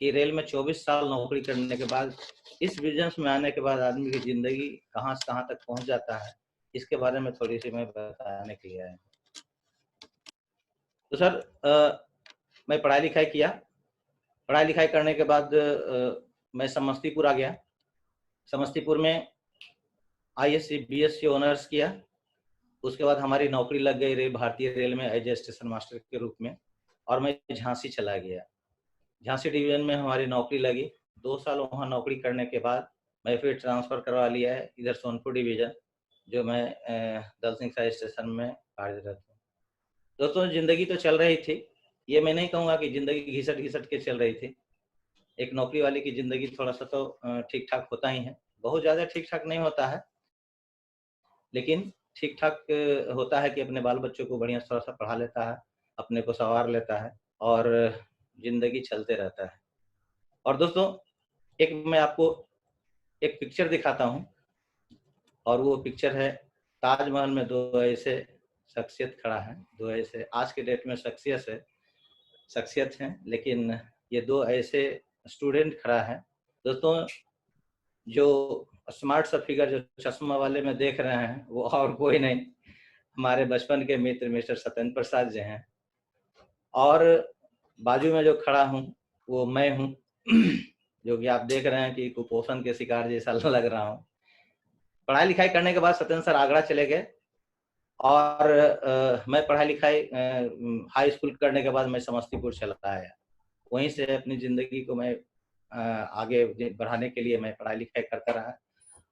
कि रेल में 24 साल नौकरी करने के बाद, इस बिजनेस में आने के बाद आदमी की ज़िंदगी कहाँ से कहाँ तक पहुँच जाता है, इसके बारे में थोड़ी-सी मैं बताने के लिए आया हूँ। तो सर मैं पढ़ाई-लिखाई किया। पढ़ाई-लिखाई करने के बाद मैं समस्तीपुर आ गया। समस्तीपुर में आईएससी, बीएससी ऑनर्स किया। उसके बाद हमारी नौकरी लग गई भारतीय रेल में एज ए स्टेशन मास्टर के रूप में, और मैं झांसी चला गया। झांसी डिवीज़न में हमारी नौकरी लगी। 2 साल वहाँ नौकरी करने के बाद मैं फिर ट्रांसफ़र करवा लिया है इधर सोनपुर डिवीज़न, जो मैं दल सिंह सराय स्टेशन में कार्यरत हूँ। दोस्तों, ज़िंदगी तो चल रही थी। ये मैं नहीं कहूँगा कि ज़िंदगी घिसट-घिसट के चल रही थी। एक नौकरी वाले की ज़िंदगी थोड़ा-सा तो ठीक-ठाक होता ही है। बहुत ज़्यादा ठीक-ठाक नहीं होता है, लेकिन ठीक-ठाक होता है कि अपने बाल-बच्चों को बढ़िया थोड़ा-सा पढ़ा लेता है, अपने को सँवार लेता है और ज़िंदगी चलते रहता है। और दोस्तों, एक मैं आपको एक पिक्चर दिखाता हूँ, और वो पिक्चर है ताजमहल में 2 ऐसे शख्सियत खड़ा है, 2 ऐसे आज के डेट में शख्सियत हैं, लेकिन ये 2 ऐसे स्टूडेंट खड़ा है। दोस्तों, जो स्मार्ट सा फिगर जो चश्मा वाले में देख रहे हैं, वो और कोई नहीं, हमारे बचपन के मित्र मिस्टर सत्येंद्र प्रसाद जी हैं। और बाजू में जो खड़ा हूँ, वो मैं हूँ, जो कि आप देख रहे हैं कि कुपोषण के शिकार जैसा लग रहा हूँ। पढ़ाई-लिखाई करने के बाद सत्येंद्र सर आगरा चले गए, और मैं पढ़ाई-लिखाई हाई स्कूल करने के बाद मैं समस्तीपुर चला आया। वहीं से अपनी ज़िंदगी को मैं आगे बढ़ाने के लिए मैं पढ़ाई-लिखाई करता रहा।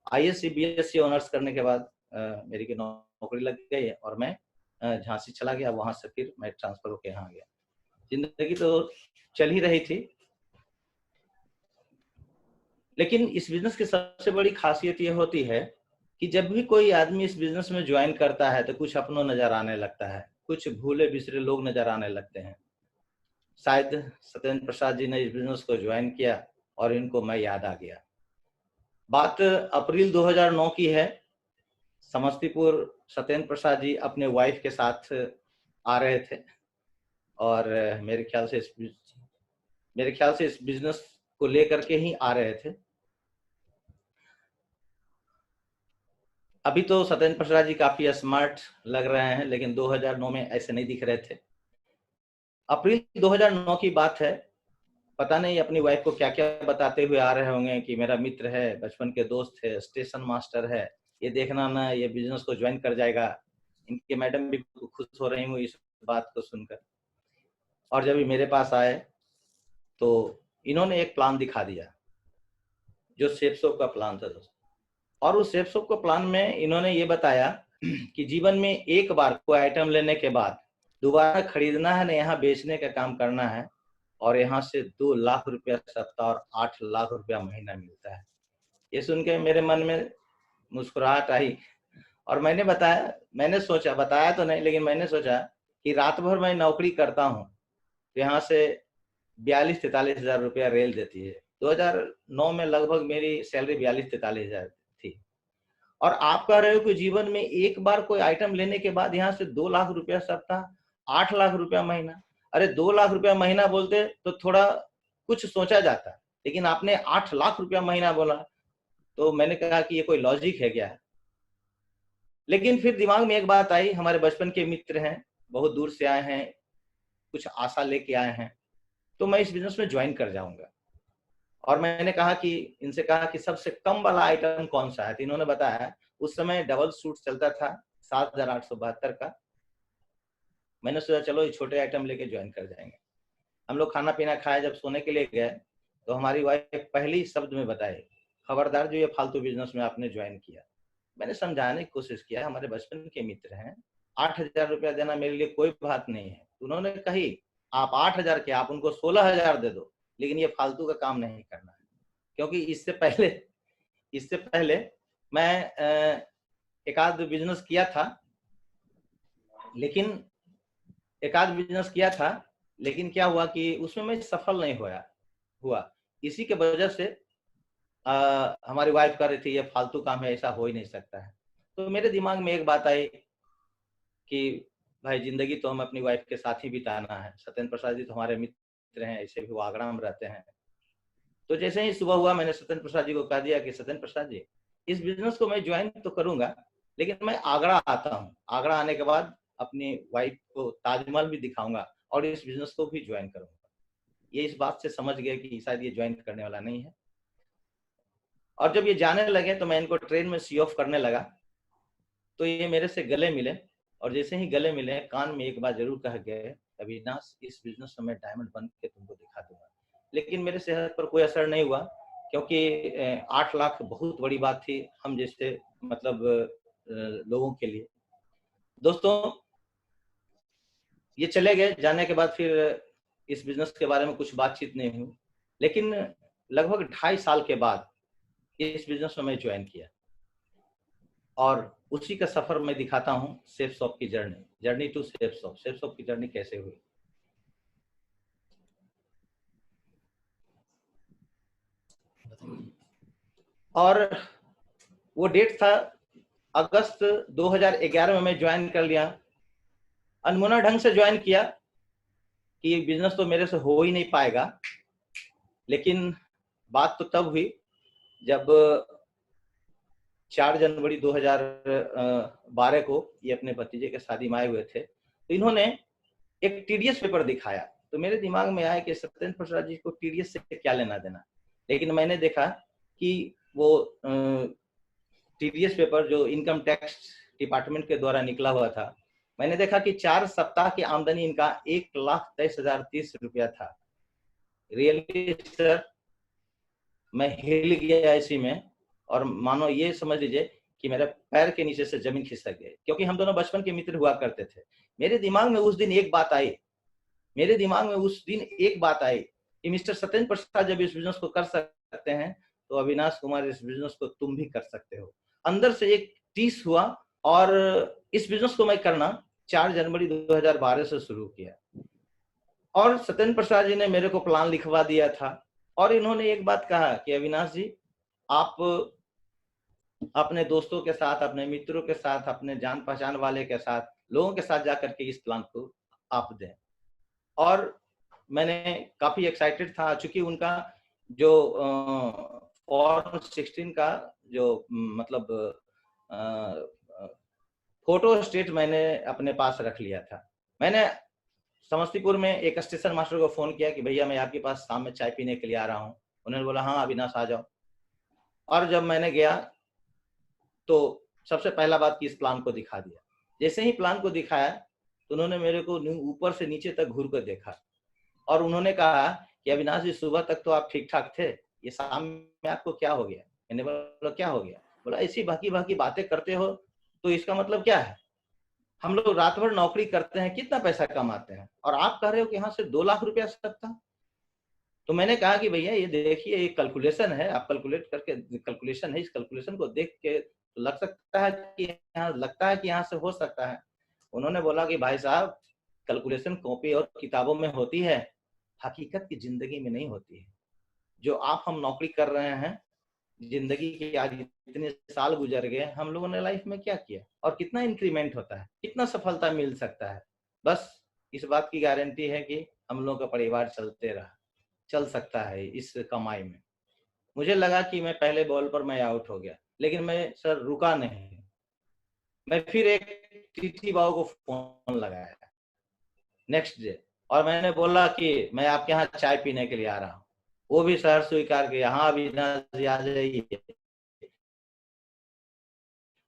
आईएससी, बीएससी ऑनर्स करने के बाद मेरी की नौकरी लग गई, और मैं झांसी चला गया। वहाँ से फिर मैं ट्रांसफ़र होके यहाँ आ गया। ज़िंदगी तो चल ही रही थी, लेकिन इस बिज़नेस की सबसे बड़ी ख़ासियत ये होती है कि जब भी कोई आदमी इस बिज़नेस में जॉइन करता है, तो कुछ अपनों नज़र आने लगता है, कुछ भूले-बिसरे लोग नज़र आने लगते हैं। शायद सत्येंद्र प्रसाद जी ने इस बिज़नेस को जॉइन किया और इनको मैं याद आ गया। बात अप्रैल 2009 की है। समस्तीपुर सत्येंद्र प्रसाद जी अपने वाइफ के साथ आ रहे थे, और मेरे ख्याल से इस बिज़नेस को लेकर के ही आ रहे थे। अभी तो सत्येंद्र प्रसाद जी काफ़ी स्मार्ट लग रहे हैं, लेकिन 2009 में ऐसे नहीं दिख रहे थे। अप्रैल 2009 की बात है। पता नहीं अपनी वाइफ को क्या-क्या बताते हुए आ रहे होंगे कि मेरा मित्र है, बचपन के दोस्त है, स्टेशन मास्टर है, ये देखना ना, ये बिज़नेस को जॉइन कर जाएगा। इनके मैडम भी खुश हो रही होंगी इस बात को सुनकर। और जब ये मेरे पास आए, तो इन्होंने एक प्लान दिखा दिया, जो शेप शॉप का प्लान था दोस्तों। और उस शेप शॉप के प्लान में इन्होंने ये बताया कि जीवन में एक बार कोई आइटम लेने के बाद दोबारा खरीदना है ना, यहाँ बेचने का काम करना है, और यहाँ से 2 लाख रुपया सप्ताह और 8 लाख रुपया महीना मिलता है। ये सुन के मेरे मन में मुस्कुराहट आई, और मैंने सोचा, बताया तो नहीं, लेकिन मैंने सोचा कि रात भर मैं नौकरी करता हूँ, तो यहाँ से 42-43 हज़ार रुपया रेल देती है। 2009 में लगभग मेरी सैलरी 42-43 हज़ार थी। और आप कह रहे हो कि जीवन में एक बार कोई आइटम लेने के बाद यहाँ से 2 लाख रुपया सप्ताह, 8 लाख रुपया महीना। अरे 2 लाख रुपया महीना बोलते तो थोड़ा कुछ सोचा जाता, लेकिन आपने 8 लाख रुपया महीना बोला, तो मैंने कहा कि ये कोई लॉजिक है क्या? लेकिन फिर दिमाग में एक बात आई, हमारे बचपन के मित्र हैं, बहुत दूर से आए हैं, कुछ आशा लेके आए हैं, तो मैं इस बिज़नेस में जॉइन कर जाऊँगा। और मैंने कहा कि इनसे कहा कि सबसे कम वाला आइटम कौन-सा है? तो इन्होंने बताया, उस समय डबल सूट चलता था 7,872 का। मैंने सोचा चलो ये छोटे आइटम लेके जॉइन कर जाएँगे। हम लोग खाना-पीना खाए, जब सोने के लिए गए, तो हमारी वाइफ पहले ही शब्द में बताई, खबरदार जो ये फालतू बिज़नेस में आपने जॉइन किया। मैंने समझाने की कोशिश किया, हमारे बचपन के मित्र हैं, 8,000 रुपया देना मेरे लिए कोई बात नहीं है। उन्होंने कही, आप 8,000 क्या, आप उनको 16,000 दे दो, लेकिन ये फालतू का काम नहीं करना है। क्योंकि इससे पहले मैं एक आध बिज़नेस किया था, लेकिन क्या हुआ कि उसमें मैं सफल नहीं हुआ। इसी के वजह से हमारी वाइफ कह रही थी ये फालतू काम है, ऐसा हो ही नहीं सकता है। तो मेरे दिमाग में एक बात आई कि भाई ज़िंदगी तो हम अपनी वाइफ के साथ ही बिताना है। सत्येंद्र प्रसाद जी तो हमारे मित्र हैं, ऐसे भी वो आगरा में रहते हैं। तो जैसे ही सुबह हुआ, मैंने सत्येंद्र प्रसाद जी को कह दिया कि सत्येंद्र प्रसाद जी, इस बिजनेस को मैं ज्वाइन तो करूंगा, लेकिन मैं आगरा आता हूँ, आगरा आने के बाद अपनी वाइफ को ताजमहल भी दिखाऊंगा और इस बिजनेस को भी ज्वाइन करूंगा। ये इस बात से समझ गए कि शायद ये ज्वाइन करने वाला नहीं है। और जब ये जाने लगे तो मैं इनको ट्रेन में सी ऑफ करने लगा, तो ये मेरे से गले मिले, और जैसे ही गले मिले कान में एक बार जरूर कह गए, अविनाश इस बिजनेस में मैं डायमंड बन के तुमको दिखा दूंगा। लेकिन मेरे सेहत पर कोई असर नहीं हुआ, क्योंकि 8 लाख बहुत बड़ी बात थी हम जैसे मतलब लोगों के लिए। दोस्तों, ये चले गए, जाने के बाद फिर इस बिजनेस के बारे में कुछ बातचीत नहीं हुई, लेकिन लगभग 2.5 साल के बाद इस बिजनेस में मैं ज्वाइन किया, और उसी का सफर मैं दिखाता हूँ, सेफ शॉप की जर्नी टू सेफ शॉप की जर्नी कैसे हुई। और वो डेट था अगस्त 2011 में मैं ज्वाइन कर लिया। अनमुना ढंग से ज्वाइन किया कि ये बिजनेस तो मेरे से हो ही नहीं पाएगा, लेकिन बात तो तब हुई जब 4 जनवरी 2012 को ये अपने भतीजे के शादी में आए हुए थे, तो इन्होंने एक टीडीएस पेपर दिखाया। तो मेरे दिमाग में आया कि सत्येंद्र प्रसाद जी को टीडीएस से क्या लेना देना, लेकिन मैंने देखा कि वो टीडीएस पेपर जो इनकम टैक्स डिपार्टमेंट के द्वारा निकला हुआ था, मैंने देखा कि 4 सप्ताह की आमदनी इनका 1,23,030 रुपया था। रियली सर, मैं हिल गया इसी में, और मानो ये समझ लीजिए कि मेरे पैर के नीचे से जमीन खिसक गई, क्योंकि हम दोनों बचपन के मित्र हुआ करते थे। मेरे दिमाग में उस दिन एक बात आई कि मिस्टर सत्येंद्र प्रसाद जब इस बिजनेस को कर सकते हैं, तो अविनाश कुमार इस बिजनेस को तुम भी कर सकते हो। अंदर से एक टीस हुआ, और इस बिजनेस को मैं करना 4 जनवरी 2012 से शुरू किया। और सत्येंद्र प्रसाद जी ने मेरे को प्लान लिखवा दिया था, और इन्होंने एक बात कहा कि अविनाश जी, आप अपने दोस्तों के साथ, अपने मित्रों के साथ, अपने जान पहचान वाले के साथ, लोगों के साथ जाकर के इस प्लान को आप दें। और मैंने काफी एक्साइटेड था, चूंकि उनका जो फॉर्म 16 का जो मतलब फोटो स्टेट मैंने अपने पास रख लिया था। मैंने समस्तीपुर में एक स्टेशन मास्टर को फोन किया कि भैया मैं आपके पास शाम में चाय पीने के लिए आ रहा हूँ। उन्होंने बोला हाँ अविनाश आ जाओ। और जब मैंने गया तो सबसे पहला बात कि इस प्लान को दिखा दिया। जैसे ही प्लान को दिखाया तो उन्होंने मेरे को ऊपर से नीचे तक घूर कर देखा, और उन्होंने कहा कि अविनाश जी, सुबह तक तो आप ठीक ठाक थे, ये शाम में आपको क्या हो गया? मैंने बोला क्या हो गया? बोला ऐसी बाकी बाकी बातें करते हो तो इसका मतलब क्या है? हम लोग रात भर नौकरी करते हैं, कितना पैसा कमाते हैं, और आप कह रहे हो कि यहाँ से 2 लाख रुपया सकता। तो मैंने कहा कि भैया ये देखिए, ये कैलकुलेशन है, आप कैलकुलेट करके, कैलकुलेशन है, इस कैलकुलेशन को देख के लग सकता है कि यहाँ से हो सकता है। उन्होंने बोला कि भाई साहब, कैलकुलेशन कॉपी और किताबों में होती है, हकीकत की जिंदगी में नहीं होती है। जो आप हम नौकरी कर रहे हैं, जिंदगी के आज इतने साल गुजर गए, हम लोगों ने लाइफ में क्या किया और कितना इंक्रीमेंट होता है, कितना सफलता मिल सकता है। बस इस बात की गारंटी है कि हम लोगों का परिवार चल सकता है इस कमाई में। मुझे लगा कि मैं पहले बॉल पर मैं आउट हो गया, लेकिन मैं सर रुका नहीं। मैं फिर एक टीटी बाबू को फोन लगाया नेक्स्ट डे, और मैंने बोला कि मैं आपके यहाँ चाय पीने के लिए आ रहा हूँ। वो भी सर स्वीकार किया, हाँ अविनाश जी आ जाइए,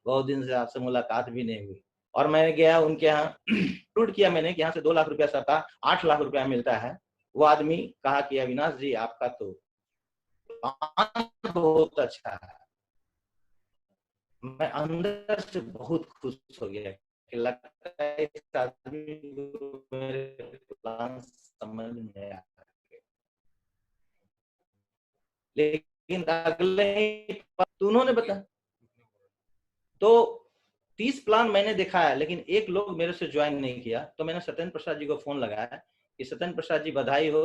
बहुत दिन से आपसे मुलाकात भी नहीं हुई। और मैं गया उनके यहाँ, टूट किया मैंने कि यहाँ से 2 लाख रुपया सप्ताह 8 लाख रुपया मिलता है। वो आदमी कहा कि अविनाश जी, आपका तो बहुत अच्छा है। मैं अंदर से बहुत खुश हो गया कि लगता है इस आदमी को मेरे प्लान समझ में आया। लेकिन अगले ही तो उन्होंने बताया, तो 30 प्लान मैंने दिखाया, लेकिन एक लोग मेरे से ज्वाइन नहीं किया। तो मैंने सत्येंद्र प्रसाद जी को फोन लगाया कि सत्येंद्र प्रसाद जी बधाई हो।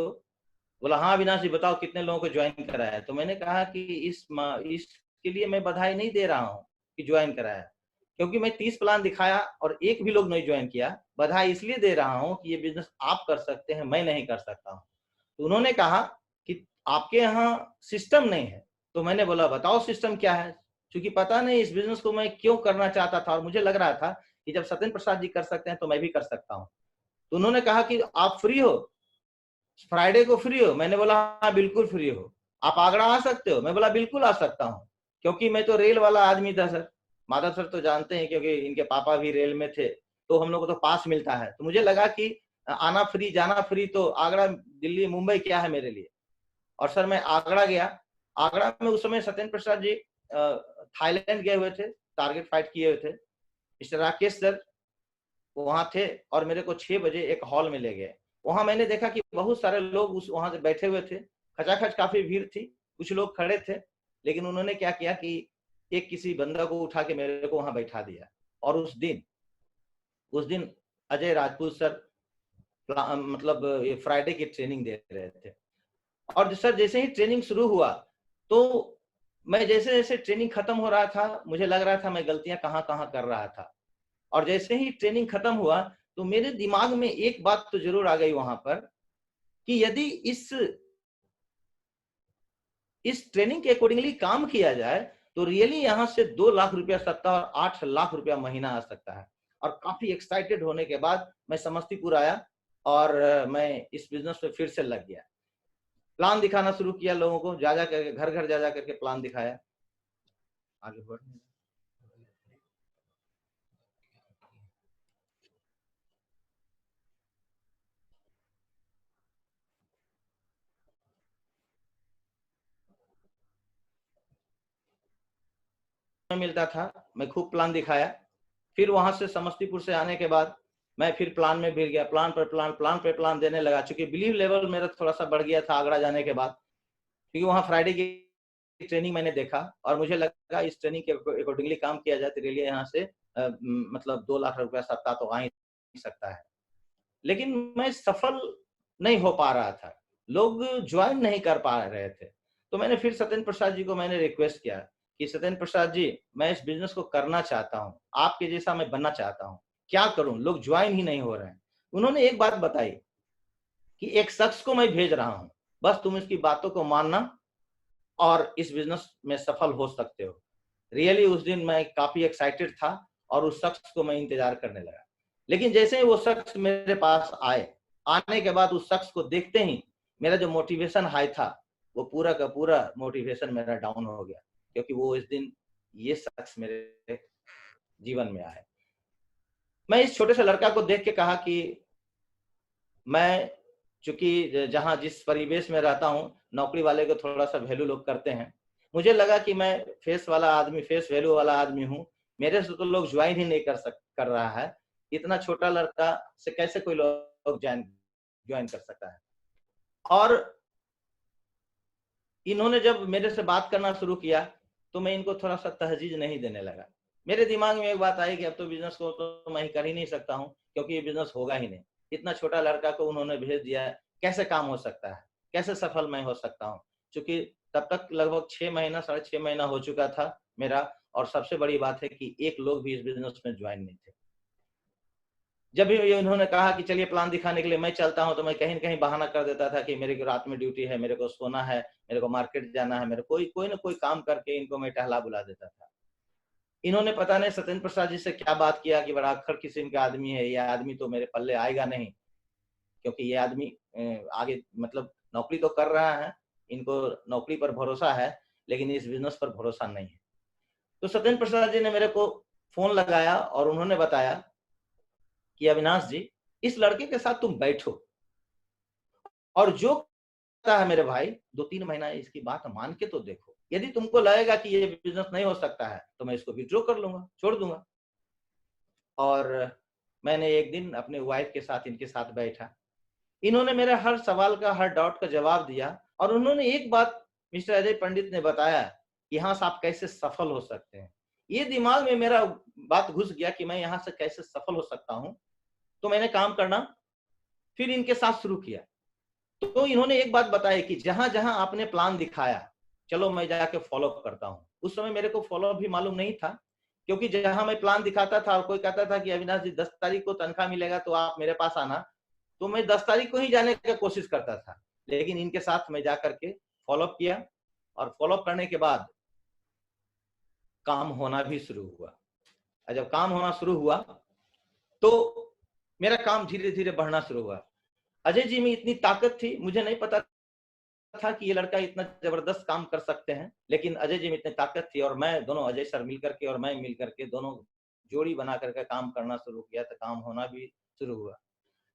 बोला हाँ अविनाश जी बताओ कितने लोगों को ज्वाइन कराया है। तो मैंने कहा कि इसके लिए मैं बधाई नहीं दे रहा हूँ कि ज्वाइन कराया, क्योंकि मैं 30 प्लान दिखाया और एक भी लोग नहीं ज्वाइन किया। बधाई इसलिए दे रहा हूँ कि ये बिजनेस आप कर सकते हैं, मैं नहीं कर सकता हूँ। तो उन्होंने कहा कि आपके यहाँ सिस्टम नहीं है। तो मैंने बोला बताओ सिस्टम क्या है, क्योंकि पता नहीं इस बिजनेस को मैं क्यों करना चाहता था, और मुझे लग रहा था कि जब सत्येंद्र प्रसाद जी कर सकते हैं तो मैं भी कर सकता हूँ। तो उन्होंने कहा कि आप फ्री हो, फ्राइडे को फ्री हो? मैंने बोला हाँ बिल्कुल फ्री हो। आप आगरा आ सकते हो? मैं बोला बिल्कुल आ सकता हूँ, क्योंकि मैं तो रेल वाला आदमी था सर। माधव सर तो जानते हैं क्योंकि इनके पापा भी रेल में थे, तो हम लोग को तो पास मिलता है। तो मुझे लगा कि आना फ्री जाना फ्री, तो आगरा दिल्ली मुंबई क्या है मेरे लिए। और सर मैं आगरा गया। आगरा में उस समय सत्येंद्र प्रसाद जी थाईलैंड गए हुए थे, टारगेट फाइट किए हुए थे। मिस्टर राकेश सर वहां थे और मेरे को 6 बजे एक हॉल में ले गए। वहां मैंने देखा कि बहुत सारे लोग उस वहां से बैठे हुए थे, खचाखच काफी भीड़ थी, कुछ लोग खड़े थे। लेकिन उन्होंने क्या किया कि एक किसी बंदा को उठा के मेरे को वहां बैठा दिया। और उस दिन अजय राजपूत सर मतलब ये फ्राइडे की ट्रेनिंग दे रहे थे। और सर जैसे ही ट्रेनिंग शुरू हुआ, तो मैं जैसे जैसे ट्रेनिंग खत्म हो रहा था, मुझे लग रहा था मैं गलतियां कहाँ कहाँ कर रहा था। और जैसे ही ट्रेनिंग खत्म हुआ, तो मेरे दिमाग में एक बात तो जरूर आ गई वहां पर कि यदि इस ट्रेनिंग के अकॉर्डिंगली काम किया जाए तो रियली यहां से 2 लाख रुपया सप्ताह और 8 लाख रुपया महीना आ सकता है। और काफी एक्साइटेड होने के बाद मैं समस्तीपुर आया और मैं इस बिजनेस में फिर से लग गया। प्लान दिखाना शुरू किया लोगों को, जा जा करके घर घर जा जा करके प्लान दिखाया। आगे बढ़ मिलता था, मैं खूब प्लान दिखाया। फिर वहां से समस्तीपुर से आने के बाद मैं फिर प्लान में भिड़ गया, प्लान पर प्लान देने लगा, चूंकि बिलीव लेवल मेरा थोड़ा सा बढ़ गया था आगरा जाने के बाद। क्योंकि वहां फ्राइडे की ट्रेनिंग मैंने देखा और मुझे लगा इस ट्रेनिंग के अकॉर्डिंगली काम किया जाए तो लिए यहाँ से मतलब 2 लाख रुपया सप्ताह तो आ ही सकता है। लेकिन मैं सफल नहीं हो पा रहा था, लोग ज्वाइन नहीं कर पा रहे थे। तो मैंने फिर सत्येंद्र प्रसाद जी को मैंने रिक्वेस्ट किया कि सत्येंद्र प्रसाद जी, मैं इस बिजनेस को करना चाहता हूँ, आपके जैसा मैं बनना चाहता हूँ, क्या करूं, लोग ज्वाइन ही नहीं हो रहे हैं। उन्होंने एक बात बताई कि एक शख्स को मैं भेज रहा हूं, बस तुम इसकी बातों को मानना और इस बिजनेस में सफल हो सकते हो। रियली उस दिन मैं काफी एक्साइटेड था और उस शख्स को मैं इंतजार करने लगा। लेकिन जैसे ही वो शख्स मेरे पास आए, आने के बाद उस शख्स को देखते ही मेरा जो मोटिवेशन हाई था, वो पूरा का पूरा मोटिवेशन मेरा डाउन हो गया, क्योंकि वो इस दिन ये शख्स मेरे जीवन में आए। मैं इस छोटे से लड़का को देख के कहा कि मैं, चूंकि जहां जिस परिवेश में रहता हूं, नौकरी वाले को थोड़ा सा वैल्यू लोग करते हैं, मुझे लगा कि मैं फेस वाला आदमी, फेस वैल्यू वाला आदमी हूं, मेरे से तो लोग ज्वाइन ही नहीं कर रहा है। इतना छोटा लड़का से कैसे कोई लोग ज्वाइन कर सकता है। और इन्होंने जब मेरे से बात करना शुरू किया, तो मैं इनको थोड़ा सा तहजीज नहीं देने लगा। मेरे दिमाग में एक बात आई कि अब तो बिजनेस को तो मैं कर ही नहीं सकता हूँ, क्योंकि ये बिजनेस होगा ही नहीं। इतना छोटा लड़का को उन्होंने भेज दिया, कैसे काम हो सकता है, कैसे सफल मैं हो सकता हूँ। क्योंकि तब तक लगभग 6 महीना 6.5 महीना हो चुका था मेरा, और सबसे बड़ी बात है कि एक लोग भी इस बिजनेस में ज्वाइन नहीं थे। जब भी उन्होंने कहा कि चलिए प्लान दिखाने के लिए मैं चलता हूं, तो मैं कहीं न कहीं बहाना कर देता था कि मेरे को रात में ड्यूटी है, मेरे को सोना है, मेरे को मार्केट जाना है, मेरे कोई ना कोई काम करके इनको मैं टहला बुला देता था। इन्होंने पता नहीं सत्येंद्र प्रसाद जी से क्या बात किया कि बड़ा अक्खर किस्म का आदमी है, ये आदमी तो मेरे पल्ले आएगा नहीं, क्योंकि ये आदमी आगे मतलब नौकरी तो कर रहा है, इनको नौकरी पर भरोसा है, लेकिन इस बिजनेस पर भरोसा नहीं है। तो सत्येंद्र प्रसाद जी ने मेरे को फोन लगाया और उन्होंने बताया कि अविनाश जी, इस लड़के के साथ तुम बैठो और जो करता है मेरे भाई, 2-3 महीना इसकी बात मान के तो देखो। यदि तुमको लगेगा कि ये बिजनेस नहीं हो सकता है, तो मैं इसको विड्रॉ कर लूंगा, छोड़ दूंगा। और मैंने एक दिन अपने वाइफ के साथ इनके साथ बैठा, इन्होंने मेरे हर सवाल का, हर डाउट का जवाब दिया। और उन्होंने एक बात मिस्टर अजय पंडित ने बताया कि यहाँ से आप कैसे सफल हो सकते हैं। ये दिमाग में मेरा बात घुस गया कि मैं यहाँ से कैसे सफल हो सकता हूँ। तो मैंने काम करना फिर इनके साथ शुरू किया। तो इन्होंने एक बात बताई कि जहां जहां आपने प्लान दिखाया, चलो मैं जाके फॉलो करता हूं। उस समय मेरे को फॉलो भी मालूम नहीं था, क्योंकि जहां मैं प्लान दिखाता था और कोई कहता था कि अविनाश जी 10 तारीख को तनख्वाह मिलेगा तो आप मेरे पास आना, तो मैं 10 तारीख को ही जाने की कोशिश करता था। लेकिन इनके साथ मैं जा करके फॉलोअप किया और फॉलोअप करने के बाद काम होना भी शुरू हुआ। और जब काम होना शुरू हुआ तो मेरा काम धीरे धीरे बढ़ना शुरू हुआ। अजय जी में इतनी ताकत थी, मुझे नहीं पता था कि ये लड़का इतना जबरदस्त काम कर सकते हैं, लेकिन अजय जी में इतनी ताकत थी और मैं दोनों, अजय सर मिलकर के और मैं मिलकर के दोनों जोड़ी बना करके काम करना शुरू किया तो काम होना भी शुरू हुआ।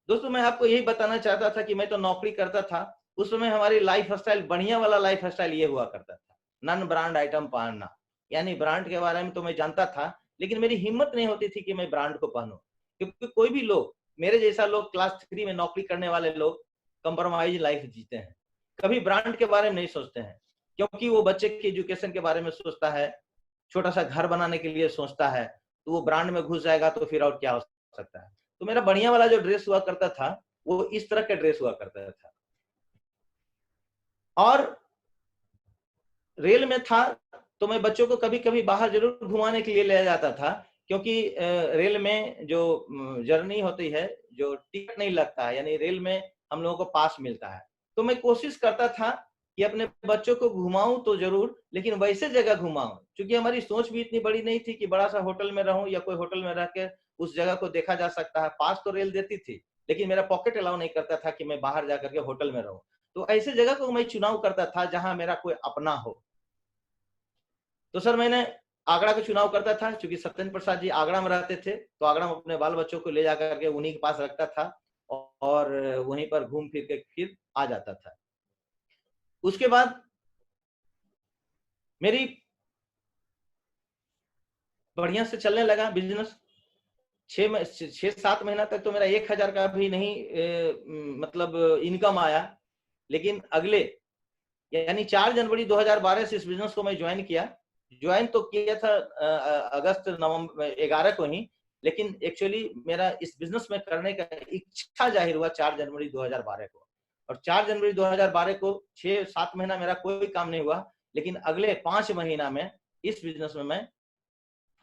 दोस्तों मैं आपको यही बताना चाहता था कि मैं तो नौकरी करता था, उस समय हमारी लाइफ स्टाइल, बढ़िया वाला लाइफ स्टाइल ये हुआ करता था, नन ब्रांड आइटम पहनना। यानी ब्रांड के बारे में तो मैं जानता था, लेकिन मेरी हिम्मत नहीं होती थी कि मैं ब्रांड को पहनूं, क्योंकि कोई भी लोग, मेरे जैसा लोग, क्लास 3 में नौकरी करने वाले लोग कंप्रोमाइज लाइफ जीते हैं, कभी ब्रांड के बारे में नहीं सोचते हैं, क्योंकि वो बच्चे की एजुकेशन के बारे में सोचता है, छोटा सा घर बनाने के लिए सोचता है, तो वो ब्रांड में घुस जाएगा तो फिर और क्या हो सकता है। तो मेरा बढ़िया वाला जो ड्रेस हुआ करता था वो इस तरह का ड्रेस हुआ करता था। और रेल में था तो मैं बच्चों को कभी कभी बाहर जरूर घुमाने के लिए ले जाता था, क्योंकि रेल में जो जर्नी होती है, जो टिकट नहीं लगता है, यानी रेल में हम लोगों को पास मिलता है, तो मैं कोशिश करता था कि अपने बच्चों को घुमाऊं तो जरूर, लेकिन वैसे जगह घुमाऊं, क्योंकि हमारी सोच भी इतनी बड़ी नहीं थी कि बड़ा सा होटल में रहूं या कोई होटल में रह के उस जगह को देखा जा सकता है। पास तो रेल देती थी, लेकिन मेरा पॉकेट अलाउ नहीं करता था कि मैं बाहर जाकर के होटल में रहूं। तो ऐसे जगह को मैं चुनाव करता था जहां मेरा कोई अपना हो। तो सर मैंने आगरा का चुनाव करता था, क्योंकि सत्येंद्र प्रसाद जी आगरा में रहते थे, तो आगरा में अपने बाल बच्चों को ले जाकर के उन्हीं के पास रखता था और वहीं पर घूम फिर के फिर आ जाता था। उसके बाद मेरी बढ़िया से चलने लगा बिजनेस। 6-7 महीना तक तो मेरा 1,000 का भी नहीं मतलब इनकम आया, लेकिन अगले यानी 4 जनवरी 2012 से इस बिजनेस को मैं ज्वाइन किया। ज्वाइन तो किया था अगस्त नवंबर 11 को ही, लेकिन एक्चुअली मेरा इस बिजनेस में करने का इच्छा जाहिर हुआ 4 जनवरी 2012 को। और 4 जनवरी 2012 को 6-7 महीना मेरा कोई काम नहीं हुआ, लेकिन अगले 5 महीना में इस बिजनेस में मैं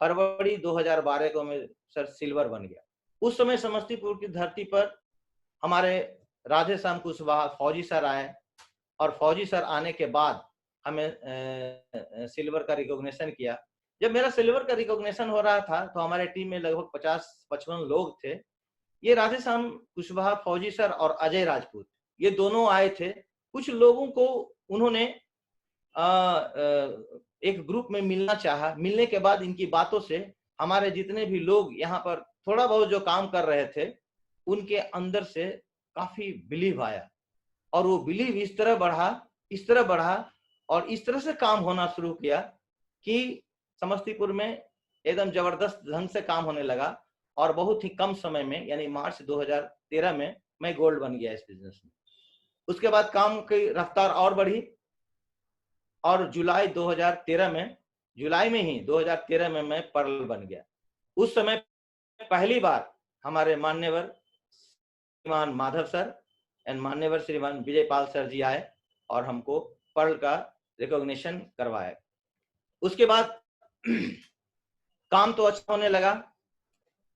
फरवरी 2012 को मैं सर सिल्वर बन गया। उस समय समस्तीपुर की धरती पर हमारे राधे श्याम कुशवाहा फौजी सर आए, और फौजी सर आने के बाद हमें सिल्वर का रिकॉग्निशन किया। जब मेरा सिल्वर का रिकॉग्निशन हो रहा था तो हमारे टीम में लगभग 50-55 लोग थे। ये राधे श्याम कुशवाहा, फौजी सर और अजय राजपूत, ये दोनों आए थे। कुछ लोगों को उन्होंने एक ग्रुप में मिलना चाहा। मिलने के बाद इनकी बातों से हमारे जितने भी लोग यहाँ पर थोड़ा बहुत जो काम कर रहे थे, उनके अंदर से काफी बिलीव आया, और वो बिलीव इस तरह बढ़ा और इस तरह से काम होना शुरू किया कि समस्तीपुर में एकदम जबरदस्त ढंग से काम होने लगा। और बहुत ही कम समय में, यानी मार्च 2013 में मैं गोल्ड बन गया इस बिजनेस में। उसके बाद काम की रफ्तार और बढ़ी, और जुलाई 2013 में, जुलाई में ही 2013 में मैं पर्ल बन गया। उस समय पहली बार हमारे मान्यवर श्रीमान माधव सर एंड मान्यवर श्रीमान विजय पाल सर जी आए और हमको पर्ल का रिकॉग्निशन करवाया। उसके बाद काम तो अच्छा होने लगा।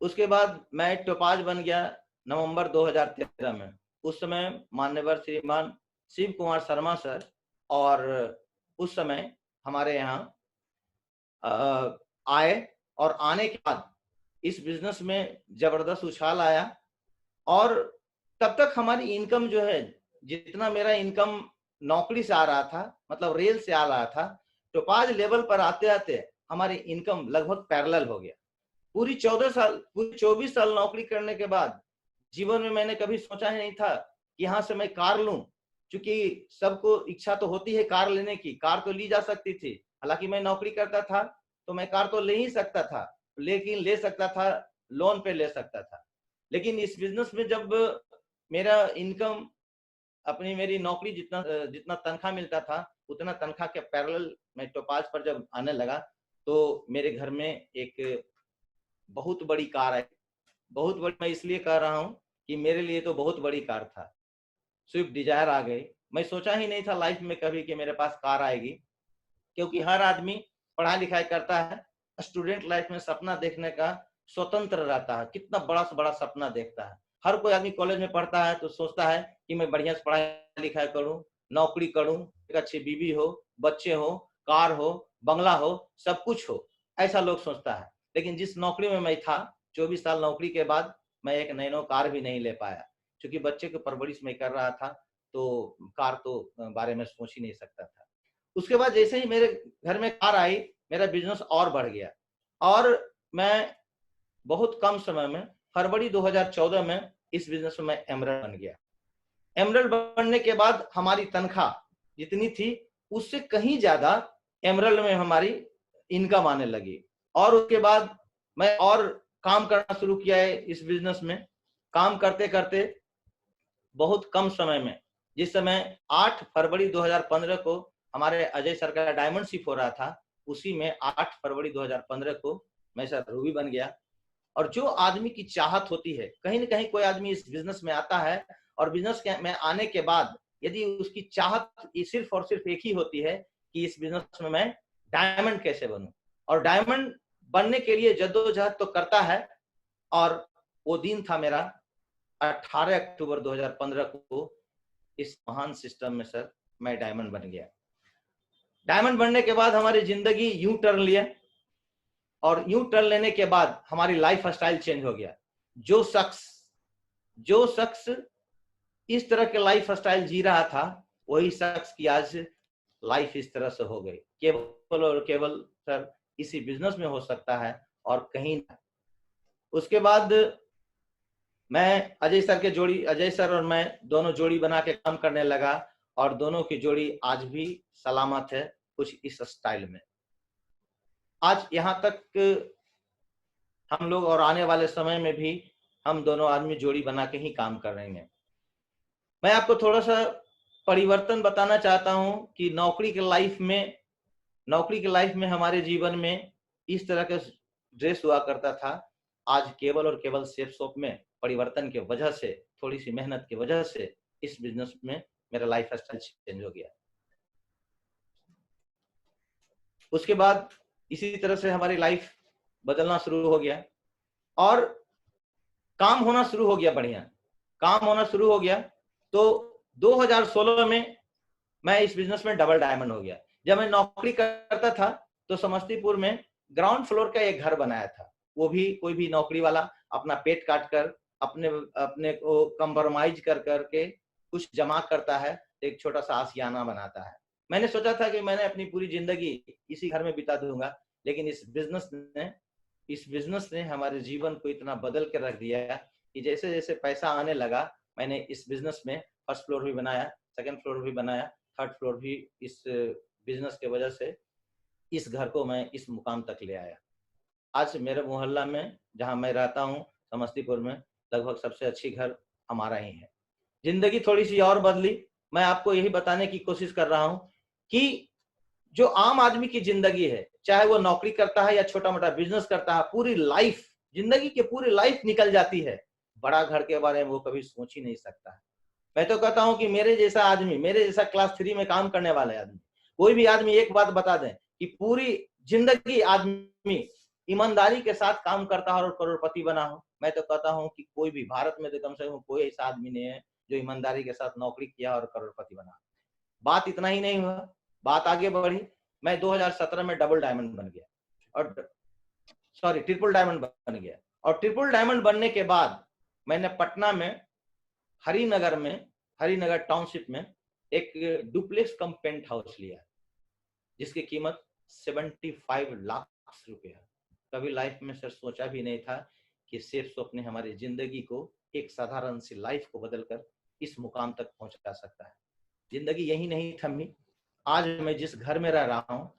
उसके बाद मैं टोपाज बन गया नवंबर 2013 में। उस समय मान्यवर श्रीमान शिव कुमार शर्मा सर, और उस समय हमारे यहाँ आए, और आने के बाद इस बिजनेस में जबरदस्त उछाल आया। और तब तक हमारी इनकम जो है, जितना मेरा इनकम नौकरी से आ रहा था, मतलब रेल से आ रहा था, टोपाज लेवल पर आते आते हमारी इनकम लगभग पैरेलल हो गया। पूरी 24 साल नौकरी करने के बाद जीवन में मैंने कभी सोचा ही नहीं था कि यहाँ से मैं कार लूं, क्योंकि सबको इच्छा तो होती है कार लेने की, कार तो ली जा सकती थी। हालांकि मैं नौकरी करता था तो मैं कार तो ले ही सकता था, लेकिन ले सकता था लोन पे ले सकता था। लेकिन इस बिजनेस में जब मेरा इनकम अपनी, मेरी नौकरी जितना जितना तनख्वाह मिलता था उतना तनख्वाह के पैरेलल मैं टोपाज पर जब आने लगा, तो मेरे घर में एक बहुत बड़ी कार आई। बहुत बड़ी मैं इसलिए कह रहा हूँ कि मेरे लिए तो बहुत बड़ी कार था, स्विफ्ट डिजायर आ गई। मैं सोचा ही नहीं था लाइफ में कभी कि मेरे पास कार आएगी, क्योंकि हर आदमी पढ़ाई लिखाई करता है, स्टूडेंट लाइफ में सपना देखने का स्वतंत्र रहता है, कितना बड़ा से बड़ा सपना देखता है। हर कोई आदमी कॉलेज में पढ़ता है तो सोचता है कि मैं बढ़िया से पढ़ाई लिखाई करूं, नौकरी करूं, एक अच्छी बीवी हो, बच्चे हो, कार हो, बंगला हो, सब कुछ हो, ऐसा लोग सोचता है। लेकिन जिस नौकरी में मैं था, 24 साल नौकरी के बाद मैं एक नैनो कार भी नहीं ले पाया, क्योंकि बच्चे की परवरिश में कर रहा था, तो कार तो बारे में सोच ही नहीं सकता था। उसके बाद जैसे ही मेरे घर में कार आई, मेरा बिजनेस और बढ़ गया, और मैं बहुत कम समय में फरवरी 2014 में इस बिजनेस में एमरल्ड बन गया। एमरल्ड बनने के बाद हमारी तनख्वाह जितनी थी उससे कहीं ज्यादा एमरल्ड में हमारी इनकम आने लगी। और उसके बाद मैं और काम करना शुरू किया है इस बिजनेस में। काम करते करते बहुत कम समय में, जिस समय 8 फरवरी 2015 को हमारे अजय सर का डायमंड शिप हो रहा था, उसी में 8 फरवरी 2015 को मैं सर रूबी बन गया। और जो आदमी की चाहत होती है, कहीं ना कहीं कोई आदमी इस बिजनेस में आता है, और बिजनेस में आने के बाद यदि उसकी चाहत सिर्फ और सिर्फ एक ही होती है कि इस बिजनेस में मैं डायमंड कैसे बनूं, और डायमंड बनने के लिए जद्दोजहद तो करता है। और वो दिन था मेरा 18 अक्टूबर 2015 को, इस महान सिस्टम में सर मैं डायमंड बन गया। डायमंड बनने के बाद हमारी जिंदगी यूं टर्न लिया, और यूं टर्न लेने के बाद हमारी लाइफ स्टाइल चेंज हो गया। जो शख्स इस तरह के लाइफ स्टाइल जी रहा था, वही शख्स की आज लाइफ इस तरह से हो गई। केवल और केवल सर इसी बिजनेस में हो सकता है, और कहीं ना। उसके बाद मैं अजय सर और मैं दोनों जोड़ी बना के काम करने लगा, और दोनों की जोड़ी आज भी सलामत है, कुछ इस स्टाइल में। आज यहाँ तक हम लोग, और आने वाले समय में भी हम दोनों आदमी जोड़ी बना के ही काम कर रहे हैं। मैं आपको थोड़ा सा परिवर्तन बताना चाहता हूं कि नौकरी के लाइफ में हमारे जीवन में इस तरह का ड्रेस हुआ करता था। आज केवल और केवल शेफ शॉप में परिवर्तन की वजह से, थोड़ी सी मेहनत की वजह से, इस बिजनेस में मेरा लाइफ स्टाइल चेंज हो गया। उसके बाद इसी तरह से हमारी लाइफ बदलना शुरू हो गया, और काम होना शुरू हो गया, बढ़िया काम होना शुरू हो गया। तो 2016 में मैं इस बिजनेस में डबल डायमंड हो गया। जब मैं नौकरी करता था तो समस्तीपुर में ग्राउंड फ्लोर का एक घर बनाया था। वो भी कोई भी नौकरी वाला अपना पेट काट कर, अपने अपने को कंप्रोमाइज कर करके कुछ जमा करता है, एक छोटा सा आशियाना बनाता है। मैंने सोचा था कि मैंने अपनी पूरी जिंदगी इसी घर में बिता दूंगा, लेकिन इस बिजनेस ने हमारे जीवन को इतना बदल के रख दिया कि जैसे जैसे पैसा आने लगा, मैंने इस बिजनेस में फर्स्ट फ्लोर भी बनाया, सेकंड फ्लोर भी बनाया, थर्ड फ्लोर भी इस बिजनेस के वजह से इस घर को मैं इस मुकाम तक ले आया। आज मेरे मोहल्ला में जहां मैं रहता हूं, समस्तीपुर में, लगभग सबसे अच्छी घर हमारा ही है। जिंदगी थोड़ी सी और बदली। मैं आपको यही बताने की कोशिश कर रहा हूं कि जो आम आदमी की जिंदगी है, चाहे वो नौकरी करता है या छोटा मोटा बिजनेस करता है, पूरी लाइफ, जिंदगी की पूरी लाइफ निकल जाती है, बड़ा घर के बारे में वो कभी सोच ही नहीं सकता है। मैं तो कहता हूं कि मेरे जैसा आदमी, मेरे जैसा क्लास 3 में काम करने वाले आदमी, कोई भी आदमी एक बात बता दें कि पूरी जिंदगी आदमी ईमानदारी के साथ काम करता है और करोड़पति बना हो, मैं तो कहता हूं कि कोई भी भारत में तो कम से कम कोई ऐसा आदमी नहीं है जो ईमानदारी के साथ नौकरी किया और करोड़पति बना। बात इतना ही नहीं हुआ, बात आगे बढ़ी। मैं 2017 में डबल डायमंड बन गया, और ट्रिपल डायमंड बन गया। और ट्रिपल डायमंड बनने के बाद मैंने पटना में हरिनगर टाउनशिप में एक डुप्लेक्स कम पेंट हाउस लिया, जिसकी कीमत 75 लाख रुपए है। कभी लाइफ में सर सोचा भी नहीं था कि शेफ शॉप ने हमारी जिंदगी को, एक साधारण सी लाइफ को बदलकर इस मुकाम तक पहुंचा सकता है। जिंदगी यही नहीं थमी। आज मैं जिस घर में रह रहा हूँ,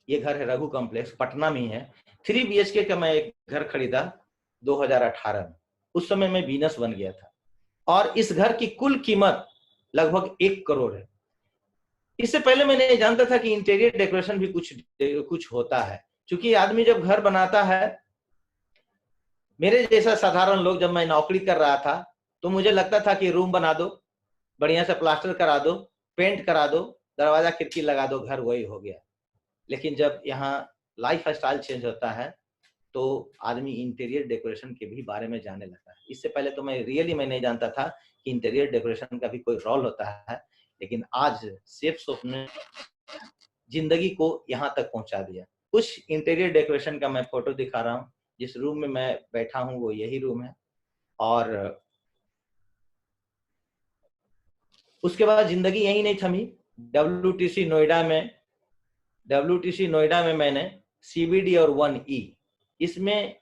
ये घर है रघु कॉम्प्लेक्स, पटना में है। 3 BHK का मैं एक घर खरीदा 2018 में। उस समय मैं बीनस बन गया था, और इस घर की कुल कीमत लगभग 1 करोड़ है। इससे पहले मैं नहीं जानता था कि इंटीरियर डेकोरेशन भी कुछ होता है, क्योंकि आदमी जब घर बनाता है, मेरे जैसा साधारण लोग, जब मैं नौकरी कर रहा था तो मुझे लगता था कि रूम बना दो, बढ़िया से प्लास्टर करा दो, पेंट करा दो, दरवाजा खिड़की लगा दो, घर वही हो गया। लेकिन जब यहाँ लाइफ स्टाइल चेंज होता है तो आदमी इंटीरियर डेकोरेशन के भी बारे में जानने लगता है। इससे पहले तो मैं नहीं जानता था कि इंटीरियर डेकोरेशन का भी कोई रोल होता है, लेकिन आज सेफ शॉप ने जिंदगी को यहाँ तक पहुंचा दिया। कुछ इंटीरियर डेकोरेशन का मैं फोटो दिखा रहा हूँ। जिस रूम में मैं बैठा हूँ वो यही रूम है। और उसके बाद जिंदगी यही नहीं थमी। WTC नोएडा में मैंने CBD और 1E इसमें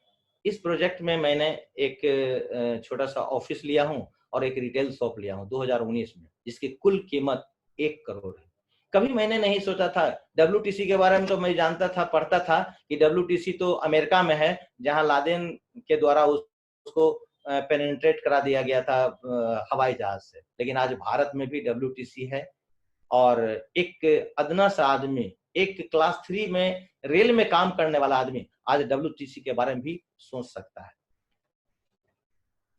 इस प्रोजेक्ट में मैंने एक छोटा सा ऑफिस लिया हूँ और एक रिटेल शॉप लिया हूँ 2019 में, जिसकी कुल कीमत 1 करोड़ है। कभी मैंने नहीं सोचा था। WTC के बारे में तो मैं जानता था, पढ़ता था कि WTC तो अमेरिका में है, जहां लादेन के द्वारा उसको पेनिट्रेट करा दिया गया था हवाई जहाज से। लेकिन आज भारत में भी WTC है और एक अदना सा आदमी, एक क्लास 3 में रेल में काम करने वाला आदमी आज WTC के बारे में भी सोच सकता है।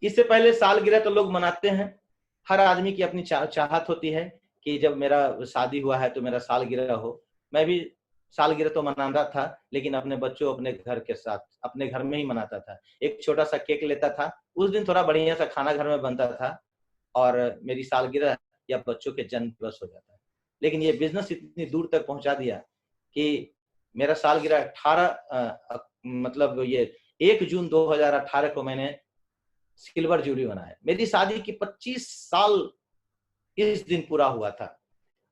इससे पहले सालगिरह तो लोग मनाते हैं। हर आदमी की अपनी चाहत होती है कि जब मेरा शादी हुआ है तो मेरा सालगिरह हो। मैं भी सालगिरह तो मनाता था, लेकिन अपने बच्चों, अपने घर के साथ, अपने घर में ही मनाता था। एक छोटा सा केक लेता था, उस दिन थोड़ा बढ़िया सा खाना घर में बनता था और मेरी सालगिरह या बच्चों के जन्म दिवस हो जाता है। लेकिन ये बिजनेस इतनी दूर तक पहुंचा दिया कि मेरा सालगिरह 1 जून 2018 को मैंने सिल्वर जुबली बनाया। मेरी शादी की 25 साल इस दिन पूरा हुआ था।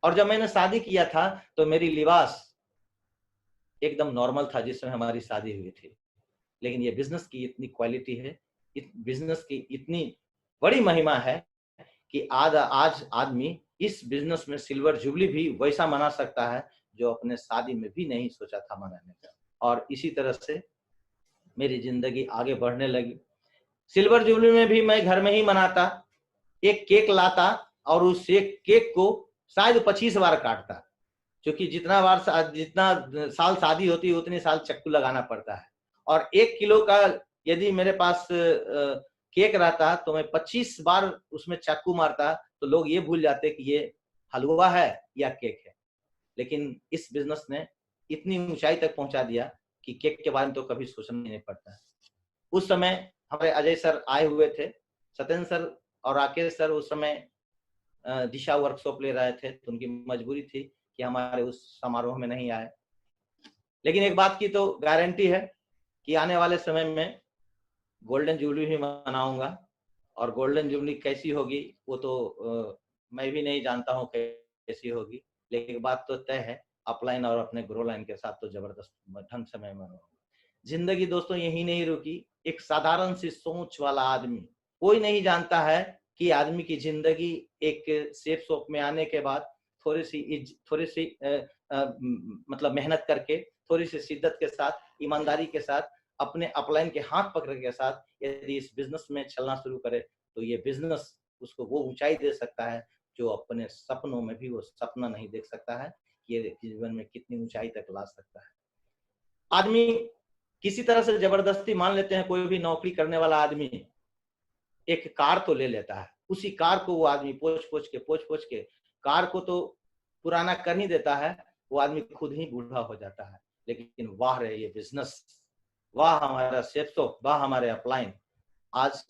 और जब मैंने शादी किया था तो मेरी लिबास एकदम नॉर्मल था जिसमें हमारी शादी हुई थी। लेकिन ये बिजनेस की इतनी क्वालिटी है, बिजनेस की इतनी बड़ी महिमा है कि आज आदमी इस बिजनेस में सिल्वर जुबली भी वैसा मना सकता है जो अपने शादी में भी नहीं सोचा था मनाने का। और इसी तरह से मेरी जिंदगी आगे बढ़ने लगी। सिल्वर जुबली में भी मैं घर में ही मनाता, एक केक लाता और उस एक केक को शायद 25 बार काटता, क्योंकि जितना साल शादी होती है उतने साल चक्कू लगाना पड़ता है। और 1 किलो का यदि मेरे पास केक रहता तो मैं 25 बार उसमें चाकू मारता तो लोग ये भूल जाते कि ये हलवा है या केक है। लेकिन इस बिजनेस ने इतनी ऊंचाई तक पहुंचा दिया कि केक के बारे में तो कभी सोचना ही नहीं पड़ता। उस समय हमारे अजय सर आए हुए थे, सत्येंद्र सर और राकेश सर उस समय दिशा वर्कशॉप ले रहे थे, तो उनकी मजबूरी थी कि हमारे उस समारोह में नहीं आए। लेकिन एक बात की तो गारंटी है कि आने वाले समय में गोल्डन जुबली भी मनाऊंगा। और गोल्डन जुबली कैसी होगी वो तो मैं भी नहीं जानता हूँ कैसी होगी, लेकिन एक बात तो तय है, अपलाइन और अपने ग्रो लाइन के साथ तो जबरदस्त ढंग से मैं मनाऊंगा। जिंदगी दोस्तों यही नहीं रुकी। एक साधारण सी सोच वाला आदमी, कोई नहीं जानता है कि आदमी की जिंदगी एक सेफ शॉप में आने के बाद थोड़ी सी मतलब मेहनत करके, थोड़ी सी शिद्दत के साथ, ईमानदारी के साथ, अपने अपलाइन के हाथ पकड़ के साथ यदि इस बिजनेस में चलना शुरू करे तो ये बिजनेस उसको वो ऊंचाई दे सकता है जो अपने सपनों में भी वो सपना नहीं देख सकता है कि ये जीवन में कितनी ऊंचाई तक ला सकता है। आदमी किसी तरह से जबरदस्ती मान लेते हैं, कोई भी नौकरी करने वाला आदमी एक कार तो ले लेता है, उसी कार को वो आदमी पोछ पोछ के कार को तो पुराना कर नहीं देता है, वो आदमी खुद ही बूढ़ा हो जाता है। लेकिन वाह रे ये बिजनेस, वाह हमारा सेफ शॉप, वाह हमारे अपलाइन, आज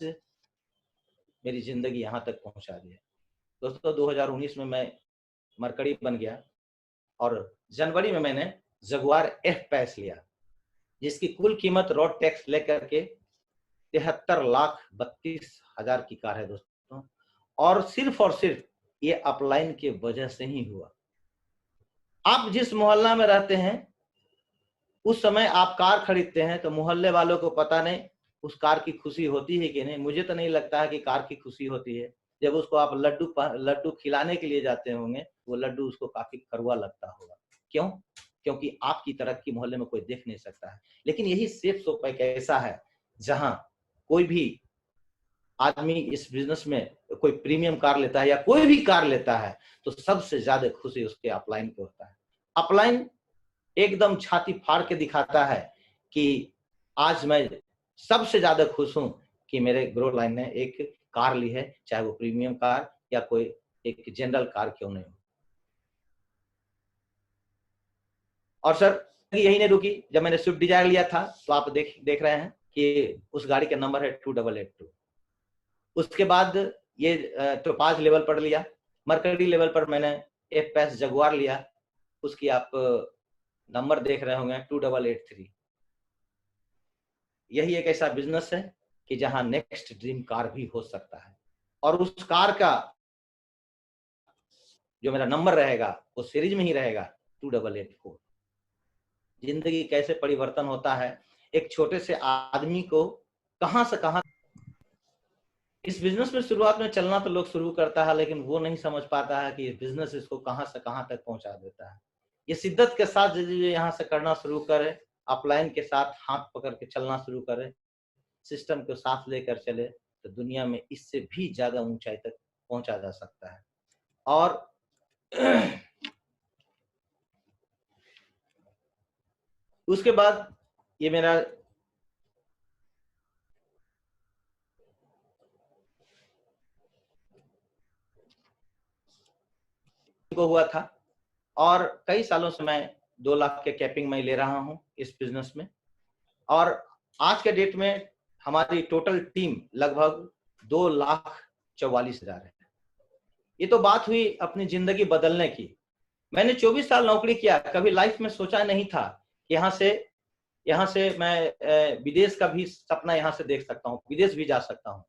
मेरी जिंदगी यहाँ तक पहुंचा दी है। दोस्तों 2019 में मैं मरकड़ी बन गया और जनवरी में मैंने जगुआर F-Pace लिया, जिसकी कुल कीमत रोड टैक्स लेकर के 73,32,000 की कार है दोस्तों। और सिर्फ ये अपलाइन के वजह से ही हुआ। आप जिस मोहल्ला में रहते हैं उस समय आप कार खरीदते हैं तो मोहल्ले वालों को पता नहीं उस कार की खुशी होती है कि नहीं। मुझे तो नहीं लगता है कि कार की खुशी होती है। जब उसको आप लड्डू खिलाने के लिए जाते होंगे, वो लड्डू उसको काफी कड़वा लगता होगा। क्यों? क्योंकि आपकी तरक्की मोहल्ले में कोई देख नहीं सकता है। लेकिन यही सेफ शॉप एक ऐसा है जहां कोई भी आदमी इस बिजनेस में कोई प्रीमियम कार लेता है या कोई भी कार लेता है तो सबसे ज्यादा खुशी उसके अपलाइन को होता है। अपलाइन एकदम छाती फाड़ के दिखाता है कि आज मैं सबसे ज्यादा खुश हूं कि मेरे ग्रो लाइन ने एक कार ली है, चाहे वो प्रीमियम कार या कोई एक जनरल कार क्यों नहीं हो। और सर यही नहीं रुकी, जब मैंने स्विफ्ट डिजायर लिया था तो आप देख रहे हैं कि उस गाड़ी का नंबर है 2882। उसके बाद ये टोपाज लेवल पढ़ लिया, मर्करी लेवल पर मैंने एफ पैस जगुआर लिया, उसकी आप नंबर देख रहे होंगे 2883। यही एक ऐसा बिजनेस है कि जहां नेक्स्ट ड्रीम कार भी हो सकता है, और उस कार का जो मेरा नंबर रहेगा वो सीरीज में ही रहेगा 2884। जिंदगी कैसे परिवर्तन होता है, एक छोटे से आदमी को कहां से कहां। इस बिजनेस में शुरुआत में चलना तो लोग शुरू करता है, लेकिन वो नहीं समझ पाता है कि बिजनेस इसको कहां से कहां तक पहुंचा देता है। ये शिद्दत के साथ यदि यहाँ से करना शुरू करे, अपलाइन के साथ हाथ पकड़ के चलना शुरू करे, सिस्टम को साथ लेकर चले, तो दुनिया में इससे भी ज्यादा ऊंचाई तक पहुंचा जा सकता है। और उसके बाद ये मेरा को हुआ था, और कई सालों से मैं 2 लाख के कैपिंग में ले रहा हूं इस बिजनेस में, और आज के डेट में हमारी टोटल टीम लगभग 2,44,000 है। ये तो बात हुई अपनी जिंदगी बदलने की। मैंने 24 साल नौकरी किया, कभी लाइफ में सोचा नहीं था कि यहाँ से मैं विदेश का भी सपना यहाँ से देख सकता हूँ, विदेश भी जा सकता हूँ।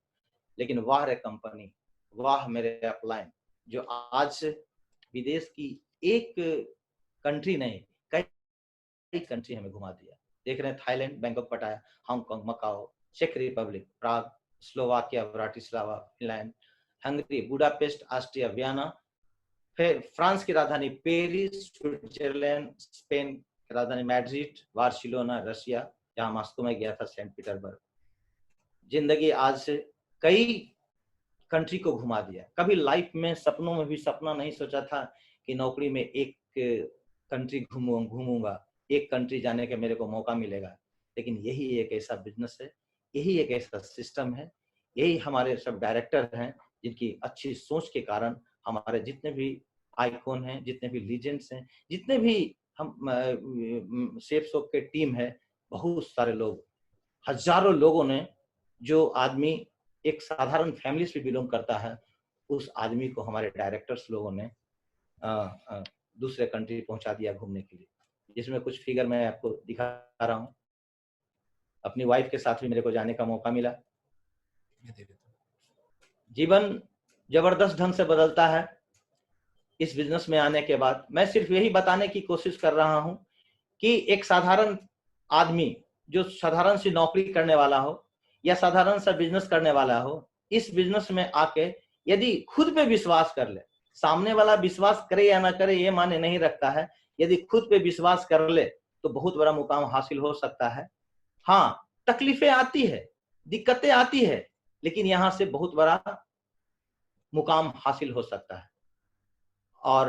लेकिन वाह रे कंपनी, वाह मेरे अपलाइन, जो आज विदेश की एक कंट्री नहीं, कई कंट्री हमें घुमा दिया। देख रहे हैं, Thailand, Bangkok Pattaya, Hong Kong, Macau, चेक Republic, Prague, Slovakia, Bratislava, Finland, Hungary, Budapest, Austria, Vienna, फिर फ्रांस की राजधानी पेरिस, स्विट्जरलैंड, स्पेन की राजधानी मैड्रिड, बार्सिलोना, रशिया, जहां मॉस्को में गया था, सेंट पीटर्सबर्ग। जिंदगी आज से कई कंट्री को घुमा दिया। कभी लाइफ में सपनों में भी सपना नहीं सोचा था कि नौकरी में एक कंट्री घूमूंगा, एक कंट्री जाने का मेरे को मौका मिलेगा। लेकिन यही एक ऐसा बिजनेस है, यही एक ऐसा सिस्टम है, यही हमारे सब डायरेक्टर हैं जिनकी अच्छी सोच के कारण हमारे जितने भी आइकॉन हैं, जितने भी लीजेंड्स हैं, जितने भी हम सेफ सोप के टीम है, बहुत सारे लोग, हजारों लोगों ने, जो आदमी एक साधारण फैमिली से बिलोंग करता है, उस आदमी को हमारे डायरेक्टर्स लोगों ने दूसरे कंट्री पहुंचा दिया घूमने के लिए। जिसमें कुछ फिगर मैं आपको दिखा रहा हूँ। अपनी वाइफ के साथ भी मेरे को जाने का मौका मिला। जीवन जबरदस्त ढंग से बदलता है इस बिजनेस में आने के बाद। मैं सिर्फ यही बताने की कोशिश कर रहा हूं कि एक साधारण आदमी जो साधारण सी नौकरी करने वाला हो या साधारण सा बिजनेस करने वाला हो, इस बिजनेस में आके यदि खुद पे विश्वास कर ले, सामने वाला विश्वास करे या ना करे ये माने नहीं रखता है, यदि खुद पे विश्वास कर ले तो बहुत बड़ा मुकाम हासिल हो सकता है। हाँ, तकलीफें आती है, दिक्कतें आती है, लेकिन यहां से बहुत बड़ा मुकाम हासिल हो सकता है। और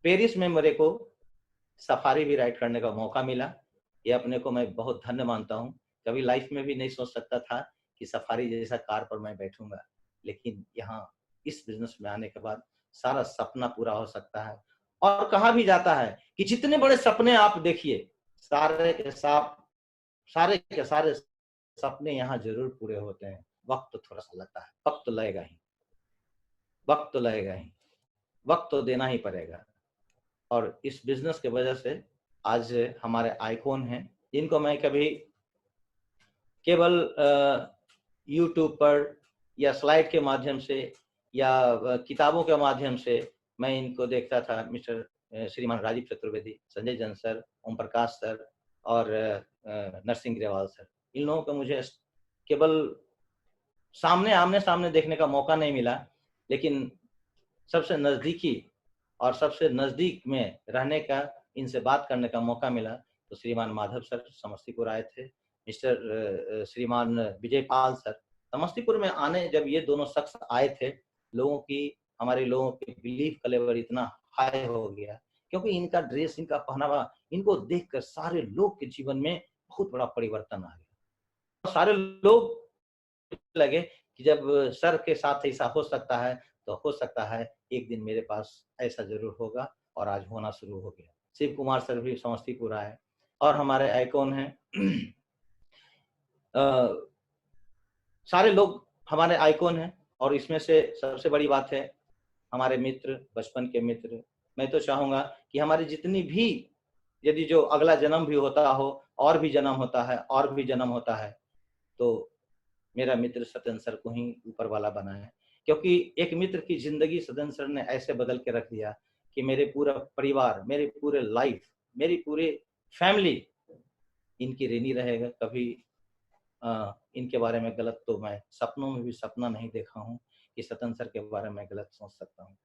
पेरिस में मेरे को सफारी भी राइड करने का मौका मिला। ये अपने को मैं बहुत धन्य मानता हूँ। कभी लाइफ में भी नहीं सोच सकता था कि सफारी जैसा कार पर मैं बैठूंगा, लेकिन यहाँ इस बिजनेस में आने के बाद सारा सपना पूरा हो सकता है। और कहा भी जाता है कि जितने बड़े सपने आप देखिए, सारे के सारे सपने यहाँ जरूर पूरे होते हैं। वक्त तो थोड़ा सा लगता है, वक्त तो लगेगा ही, वक्त तो लगेगा ही, वक्त तो देना ही पड़ेगा। और इस बिजनेस के वजह से आज हमारे आइकॉन हैं, जिनको मैं कभी केवल यूट्यूब पर या स्लाइड के माध्यम से या किताबों के माध्यम से मैं इनको देखता था। मिस्टर श्रीमान राजीव चतुर्वेदी, संजय जन सर, ओम प्रकाश सर और नरसिंह ग्रेवाल सर, इन लोगों को मुझे केवल आमने सामने देखने का मौका नहीं मिला, लेकिन सबसे नजदीकी और सबसे नजदीक में रहने का, इनसे बात करने का मौका मिला। तो श्रीमान माधव सर समस्तीपुर आए थे, मिस्टर श्रीमान विजय पाल सर समस्तीपुर में आने, जब ये दोनों शख्स आए थे, हमारे लोगों की बिलीफ का लेवल इतना हाई हो गया, क्योंकि इनका ड्रेस, इनका पहनावा, इनको देखकर सारे लोग के जीवन में बहुत बड़ा परिवर्तन आ गया। सारे लोग लगे कि जब सर के साथ ऐसा हो सकता है, तो हो सकता है एक दिन मेरे पास ऐसा जरूर होगा, और आज होना शुरू हो गया। शिव कुमार सर भी समस्तीपुर आए, और हमारे आइकॉन हैं सारे लोग हमारे आइकॉन हैं। और इसमें से सबसे बड़ी बात है हमारे मित्र, बचपन के मित्र, मैं तो चाहूंगा कि हमारी जितनी भी, यदि जो अगला जन्म भी होता हो, और भी जन्म होता है, और भी जन्म होता है, तो मेरा मित्र सत्येंद्र सर को ही ऊपर वाला बनाए। क्योंकि एक मित्र की जिंदगी सत्येंद्र सर ने ऐसे बदल के रख दिया कि मेरे पूरा परिवार, मेरी पूरे लाइफ, मेरी पूरी फैमिली इनकी ऋणी रहेगा। कभी इनके बारे में गलत तो मैं सपनों में भी सपना नहीं देखा हूँ कि सत्येंद्र सर के बारे में गलत सोच सकता हूँ।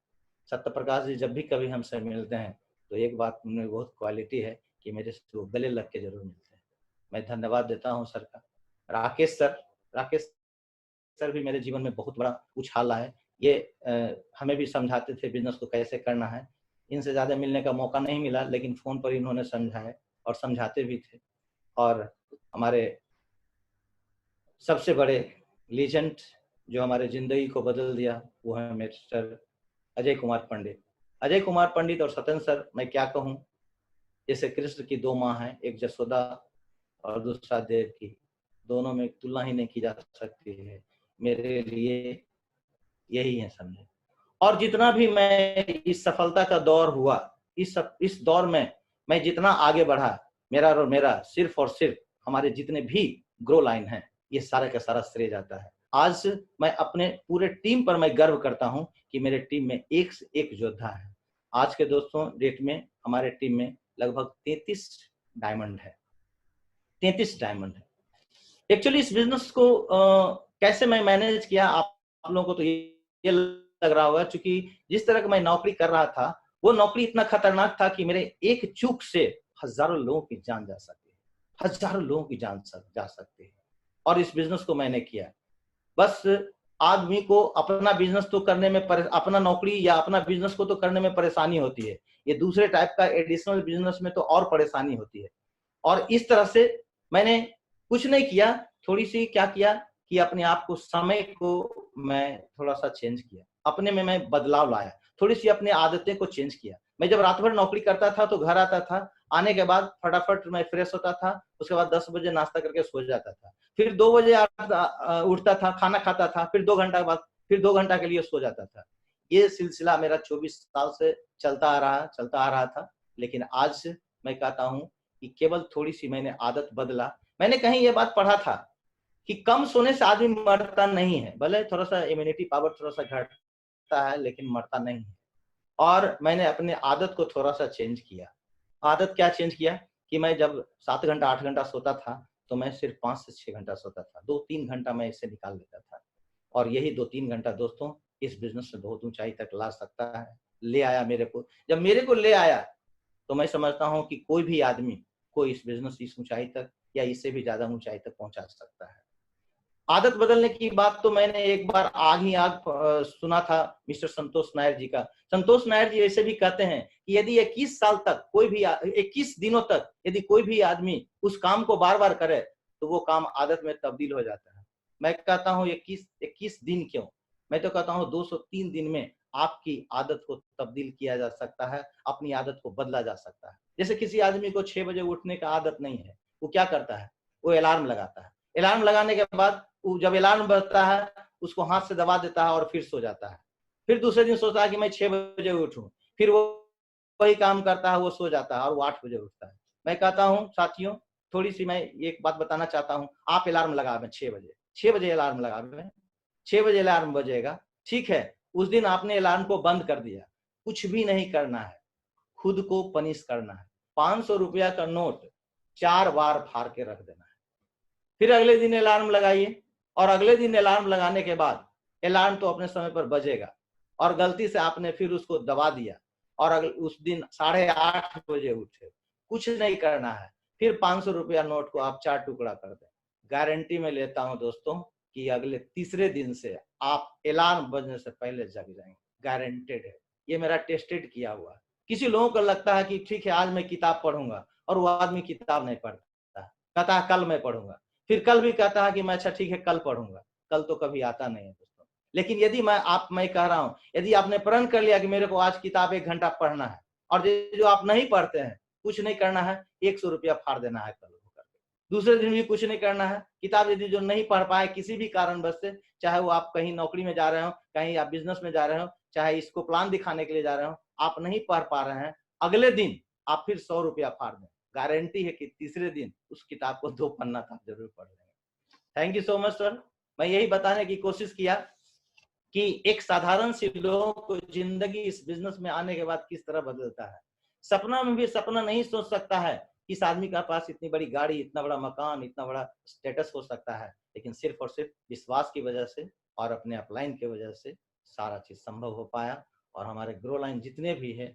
सत्य प्रकाश जी जब भी कभी हमसे मिलते हैं तो एक बात उनमें बहुत क्वालिटी है कि मेरे से वो गले लग के जरूर मिलते हैं। मैं धन्यवाद देता हूँ सर का। राकेश सर भी मेरे जीवन में बहुत बड़ा उछाल है। ये हमें भी समझाते थे बिजनेस को कैसे करना है। इनसे ज़्यादा मिलने का मौका नहीं मिला, लेकिन फ़ोन पर इन्होंने समझाया और समझाते भी थे। और हमारे सबसे बड़े लीजेंड जो हमारे ज़िंदगी को बदल दिया वो है मिस्टर अजय कुमार पंडित। अजय कुमार पंडित और सत्येंद्र सर, मैं क्या कहूँ, जैसे कृष्ण की दो माँ हैं, एक जसोदा और दूसरा देवकी। दोनों में तुलना ही नहीं की जा सकती है। मेरे लिए यही है समझे। और जितना भी मैं इस सफलता का दौर हुआ, इस दौर में मैं जितना आगे बढ़ा, मेरा सिर्फ और सिर्फ हमारे जितने भी ग्रो लाइन हैं, ये सारा का सारा श्रेय जाता है। आज मैं अपने पूरे टीम पर मैं गर्व करता हूं कि मेरे टीम में एक से एक योद्धा है। आज के दोस्तों डेट में हमारे टीम में लगभग 33 डायमंड है। 33 डायमंड है। एक्चुअली इस बिजनेस को कैसे मैं मैनेज किया, आप लोगों को तो ये लग रहा होगा, क्योंकि जिस तरह का मैं नौकरी कर रहा था, वो नौकरी इतना खतरनाक था कि मेरे एक चूक से हजारों लोगों की जान जा सकती है, हजारों लोगों की जान जा सकती है। और इस बिजनेस को मैंने किया। बस आदमी को अपना बिजनेस तो करने में अपना नौकरी या अपना बिजनेस को तो करने में परेशानी होती है, ये दूसरे टाइप का एडिशनल बिजनेस में तो और परेशानी होती है। और इस तरह से मैंने कुछ नहीं किया, थोड़ी सी क्या किया कि अपने आप को, समय को मैं थोड़ा सा चेंज किया, अपने में मैं बदलाव लाया, थोड़ी सी अपनी आदतें को चेंज किया। मैं जब रात भर नौकरी करता था तो घर आता था, आने के बाद फटाफट मैं फ्रेश होता था, उसके बाद 10 बजे नाश्ता करके सो जाता था, फिर 2 बजे उठता था, खाना खाता था, फिर 2 घंटा बाद फिर 2 घंटा के लिए सो जाता था। ये सिलसिला मेरा 24 साल से चलता आ रहा था। लेकिन आज मैं कहता हूँ कि केवल थोड़ी सी मैंने आदत बदला। मैंने कहीं ये बात पढ़ा था कि कम सोने से आदमी मरता नहीं है, भले थोड़ा सा इम्यूनिटी पावर थोड़ा सा घटता है, लेकिन मरता नहीं है। और मैंने अपने आदत को थोड़ा सा चेंज किया। आदत क्या चेंज किया कि मैं जब 7 घंटा 8 घंटा सोता था तो मैं सिर्फ 5 से 6 घंटा सोता था। 2-3 घंटा मैं इससे निकाल लेता था। और यही 2-3 घंटा दोस्तों इस बिजनेस में बहुत ऊंचाई तक ला सकता है। ले आया मेरे को। जब मेरे को ले आया तो मैं समझता हूँ कि कोई भी आदमी को इस बिजनेस इस ऊंचाई तक या इससे भी ज्यादा ऊंचाई तक पहुंचा सकता है। आदत बदलने की बात तो मैंने एक बार आग ही आग सुना था मिस्टर संतोष नायर जी का। संतोष नायर जी ऐसे भी कहते हैं कि यदि 21 साल तक कोई भी 21 दिनों तक यदि कोई भी आदमी उस काम को बार बार करे तो वो काम आदत में तब्दील हो जाता है। मैं कहता हूँ 21 दिन क्यों, मैं तो कहता हूँ 203 दिन में आपकी आदत को तब्दील किया जा सकता है, अपनी आदत को बदला जा सकता है। जैसे किसी आदमी को 6 बजे उठने का आदत नहीं है, वो क्या करता है, वो अलार्म लगाता है। अलार्म लगाने के बाद जब अलार्म बजता है उसको हाथ से दबा देता है और फिर सो जाता है। फिर दूसरे दिन सोचता है कि मैं 6 बजे उठूं, फिर वो वही काम करता है, वो सो जाता है और वो 8 बजे उठता है। मैं कहता हूं साथियों, थोड़ी सी मैं एक बात बताना चाहता हूं, आप अलार्म लगावें 6 बजे अलार्म लगावें, 6 बजे अलार्म बजेगा, ठीक है। उस दिन आपने अलार्म को बंद कर दिया, कुछ भी नहीं करना है, खुद को पनिश करना है। 500 रुपया का नोट 4 बार फाड़ के रख देना है। फिर अगले दिन अलार्म लगाइए और अगले दिन अलार्म लगाने के बाद अलार्म तो अपने समय पर बजेगा और गलती से आपने फिर उसको दबा दिया और उस दिन 8:30 बजे उठे, कुछ नहीं करना है, फिर 500 रुपया नोट को आप 4 टुकड़ा कर दें। गारंटी में लेता हूं दोस्तों कि अगले तीसरे दिन से आप अलार्म बजने से पहले जग जाएंगे, गारंटेड है। ये मेरा टेस्टेड किया हुआ है। किसी लोगों को लगता है कि ठीक है आज मैं किताब पढ़ूंगा, और वो आदमी किताब नहीं पढ़ता, कहता है कल मैं पढ़ूंगा, फिर कल भी कहता है कि मैं अच्छा ठीक है कल पढ़ूंगा। कल तो कभी आता नहीं है दोस्तों। लेकिन यदि मैं कह रहा हूं, यदि आपने प्रण कर लिया कि मेरे को आज किताब 1 घंटा पढ़ना है, और जो आप नहीं पढ़ते हैं, कुछ नहीं करना है, 100 रुपया फाड़ देना है कल को करके। दूसरे दिन भी कुछ नहीं करना है। किताब यदि जो नहीं पढ़ पाए किसी भी कारणवश से, चाहे वो आप कहीं नौकरी में जा रहे हो, कहीं आप बिजनेस में जा रहे हो, चाहे इसको प्लान दिखाने के लिए जा रहे हो, आप नहीं पढ़ पा रहे हैं, अगले दिन आप फिर 100 रुपया फाड़ दें, गारंटी है कि तीसरे दिन उस किताब को 2 पन्ना तो आप जरूर पढ़ लेंगे। Thank you so much sir. मैं यही बताने की कोशिश किया कि एक साधारण सी लोगों को जिंदगी इस बिजनेस में आने के बाद किस तरह बदलता है। सपना में भी सपना नहीं सोच सकता है कि इस आदमी के पास इतनी बड़ी गाड़ी, इतना बड़ा मकान, इतना बड़ा स्टेटस हो सकता है, लेकिन सिर्फ और सिर्फ विश्वास की वजह से और अपने अपलाइन की वजह से सारा चीज संभव हो पाया। और हमारे ग्रो लाइन जितने भी है